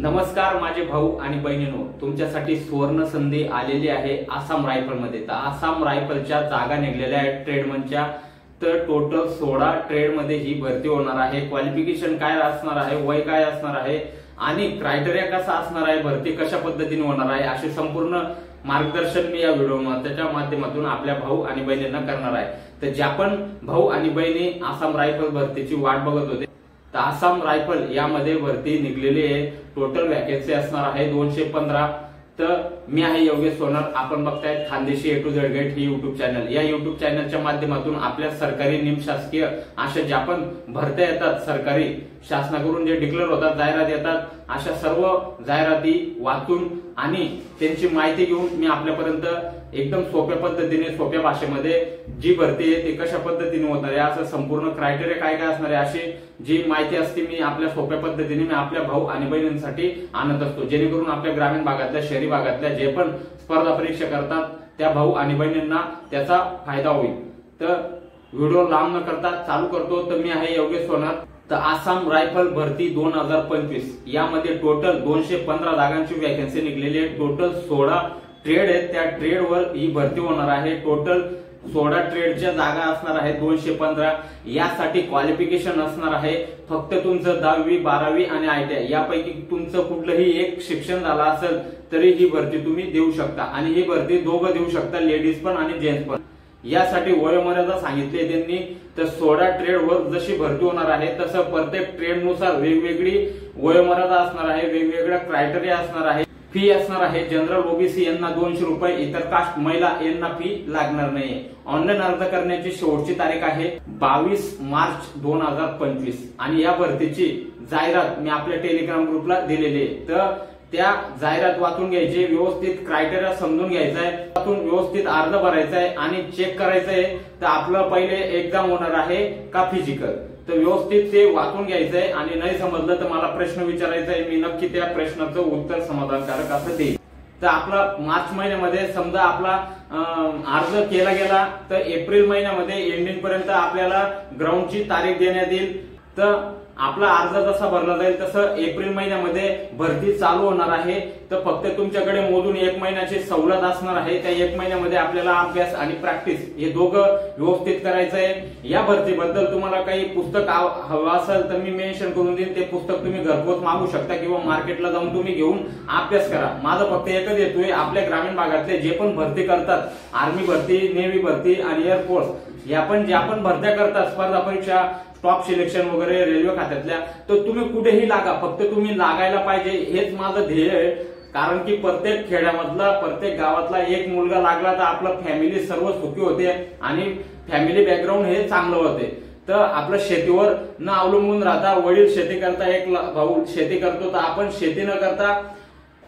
नमस्कार माझे भाऊ आणि बहिणींनो, तुमच्यासाठी सुवर्ण संधी आलेली आहे आसाम रायफल मध्ये। तर आसाम रायफलच्या जागा निघलेल्या आहेत ट्रेडमनच्या। तर टोटल 16 ट्रेड मध्ये ही भरती होणार आहे। क्वालिफिकेशन काय असणार आहे, वय काय असणार आहे आणि क्रायटेरिया कसा असणार आहे, भरती कशा पद्धतीने होणार आहे, असे संपूर्ण मार्गदर्शन मी या व्हिडिओच्या माध्यमातून आपल्या भाऊ आणि बहिणींना करणार आहे। तर ज्या पण भाऊ आणि बहिणी आसाम रायफल भरतीची वाट बघत होते, तर आसाम रायफल यामध्ये भरती निघलेली आहे। टोटल वॅकन्सी असणार आहे 215। तर मी आहे योगेश सोनार, आपण बघताय Khandeshi A to Z guide he YouTube channel. या युट्यूब चॅनलच्या माध्यमातून आपल्या सरकारी निमशासकीय अशा ज्या पण भरत्या येतात, सरकारी शासनाकडून जे डिक्लेअर होतात, जाहिरात येतात, अशा सर्व जाहिराती वाचून आणि त्यांची माहिती घेऊन मी आपल्यापर्यंत एकदम सोप्या पद्धतीने, सोप्या भाषेमध्ये जी भरती आहे ती कशा पद्धतीने होणार आहे, असं संपूर्ण क्रायटेरिया काय काय असणार आहे, अशी जी माहिती असते मी आपल्या सोप्या पद्धतीने मी आपल्या भाऊ आणि बहिणींसाठी आणत असतो, जेणेकरून आपल्या ग्रामीण भागातल्या, शहरी भागातल्या जे पण स्पर्धा परीक्षा करतात त्या भाऊ आणि बहिणींना त्याचा फायदा होईल। तर व्हिडिओ लांब न करता चालू करतो। तर मी आहे योगेश सोनार। तर आसाम रायफल भरती 2025 यामध्ये टोटल 215 जागांची वॅकन्सी निघलेली आहे। टोटल 16 ट्रेड आहेत, त्या ट्रेडवर ही भरती होणार आहे। टोटल 16 ट्रेडच्या जागा असणार आहे 215। यासाठी क्वालिफिकेशन असणार आहे फक्त तुमचं 10वी 12वी आणि ITI यापैकी तुमचं कुठलंही एक शिक्षण झालं असेल तरी ही भरती तुम्ही देऊ शकता। आणि ही भरती दोघं देऊ शकता, लेडीज पण आणि जेंट्स पण। यासाठी वयोमर्यादा सांगितली त्यांनी। तर 16 ट्रेड वर जशी भरती होणार आहे तसं प्रत्येक ट्रेड नुसार वेगवेगळी वयोमर्यादा असणार आहे, वेगवेगळ्या क्रायटेरिया असणार आहे। फी असणार आहे जनरल OBC यांना 200 रुपये, इतर कास्ट महिला यांना फी लागणार नाही। ऑनलाईन अर्ज करण्याची शेवटची तारीख आहे 22 मार्च 2025 आणि या भरतीची जाहिरात मी आपल्या टेलिग्राम ग्रुपला दिलेली आहे। तर त्या जाहिरात वाचून घ्यायची, व्यवस्थित क्रायटेरिया समजून घ्यायचा आहे, वाचून व्यवस्थित अर्ज भरायचा आहे आणि चेक करायचं आहे तर आपलं पहिले एक्झाम होणार आहे का फिजिकल। तर व्यवस्थित ते वाचून घ्यायचं आहे आणि नाही समजलं तर मला प्रश्न विचारायचा आहे, मी नक्की त्या प्रश्नाचं उत्तर समाधानकारक असं देईल। तर आपला मार्च महिन्यामध्ये समजा आपला अर्ज केला गेला तर एप्रिल महिन्यामध्ये एंडिंग पर्यंत आपल्याला ग्राउंडची तारीख देण्यात येईल। तर आपला अर्ज जसा भरला जाईल तसं एप्रिल महिन्यामध्ये भरती चालू होणार आहे। तर फक्त तुमच्याकडे मोजून 1 महिन्याची सवलत असणार आहे। त्या 1 महिन्यामध्ये आपल्याला अभ्यास आणि प्रॅक्टिस हे दोघं व्यवस्थित करायचं आहे। या भरतीबद्दल तुम्हाला काही पुस्तक हवं असेल तर मी मेन्शन करून देईन, ते पुस्तक तुम्ही घरपोच मागू शकता किंवा मार्केटला जाऊन तुम्ही घेऊन अभ्यास करा। माझं फक्त एकच हेतू, आपल्या ग्रामीण भागातले जे पण भरती करतात, आर्मी भरती, नेव्ही भरती आणि एअरफोर्स या पण ज्या पण भरत्या करतात, स्पर्धा परीक्षा, टॉप सिलेक्शन वगैरे रेल्वे खात्यातल्या, तर तुम्ही कुठेही लागा, फक्त तुम्ही लागायला पाहिजे हेच माझं ध्येय आहे। कारण की प्रत्येक खेड्यामधला, प्रत्येक गावातला एक मुलगा लागला तर आपलं फॅमिली सर्व सुखी होते आणि फॅमिली बॅकग्राऊंड हे चांगलं होते। तर आपलं शेतीवर न अवलंबून राहता, वडील शेती करता, एक भाऊ शेती करतो, तर आपण शेती न करता,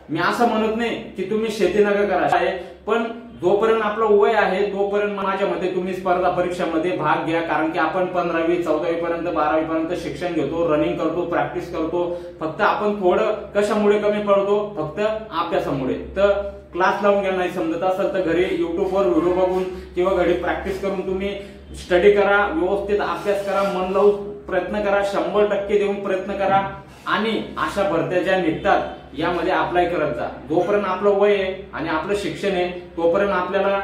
मी असं म्हणत नाही की तुम्ही शेती नका करा, पण जोपर्यंत आपलं वय आहे तोपर्यंत माझ्या मते तुम्ही स्पर्धा परीक्षामध्ये भाग घ्या। कारण की आपण 15वी 14वी पर्यंत 12वी पर्यंत शिक्षण घेतो, रनिंग करतो, प्रॅक्टिस करतो। फक्त आपण थोडं कशामुळे कमी पडतो, फक्त अभ्यासामुळे। तर क्लास लावून घ्या, नाही समजत असेल तर घरी युट्यूबवर व्हिडिओ बघून किंवा घरी प्रॅक्टिस करून तुम्ही स्टडी करा, व्यवस्थित अभ्यास करा, मन लावून प्रयत्न करा, 100% देऊन प्रयत्न करा आणि अशा भरत्या ज्या निघतात यामध्ये अप्लाय करत जा। जोपर्यंत आपलं वय आहे आणि आपलं शिक्षण आहे तोपर्यंत आपल्याला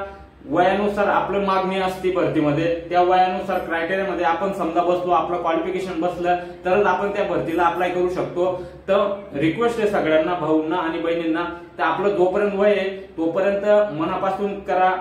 वयानुसार आपलं मागणी असते भरतीमध्ये, त्या वयानुसार क्रायटेरियामध्ये आपण समजा बसलो, आपलं क्वालिफिकेशन बसलं तरच आपण त्या भरतीला अप्लाय करू शकतो। तर रिक्वेस्ट आहे सगळ्यांना, भाऊंना आणि बहिणींना, तर आपलं जोपर्यंत वय आहे तोपर्यंत मनापासून करा,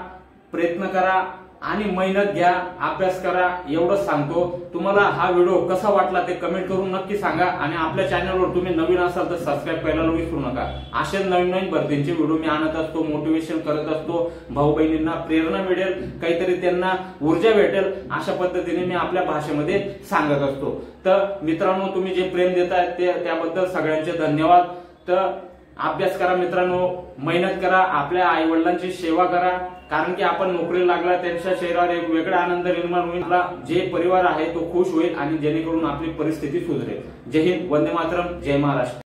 प्रयत्न करा आणि मेहनत घ्या, अभ्यास करा, एवढंच सांगतो। तुम्हाला हा व्हिडिओ कसा वाटला ते कमेंट करून नक्की सांगा आणि आपल्या चॅनलवर तुम्ही नवीन असाल तर सबस्क्राईब करायला विसरू नका। असे नवीन भरतींचे व्हिडिओ मी आणत असतो, मोटिवेशन करत असतो, भाऊ बहिणींना प्रेरणा मिळेल, काहीतरी त्यांना ऊर्जा भेटेल, अशा पद्धतीने मी आपल्या भाषेमध्ये सांगत असतो। तर मित्रांनो, तुम्ही जे प्रेम देताय त्याबद्दल सगळ्यांचे धन्यवाद। तर अभ्यास करा मित्रांनो, मेहनत करा, आपल्या आई वडिलांची सेवा करा, कारण की आपण नोकरीला लागला त्यांच्या चेहऱ्यावर एक वेगळा आनंद निर्माण होईल, आपला जे परिवार आहे तो खुश होईल आणि जेणेकरून आपली परिस्थिती सुधरेल। जय हिंद, वंदे मातरम, जय महाराष्ट्र।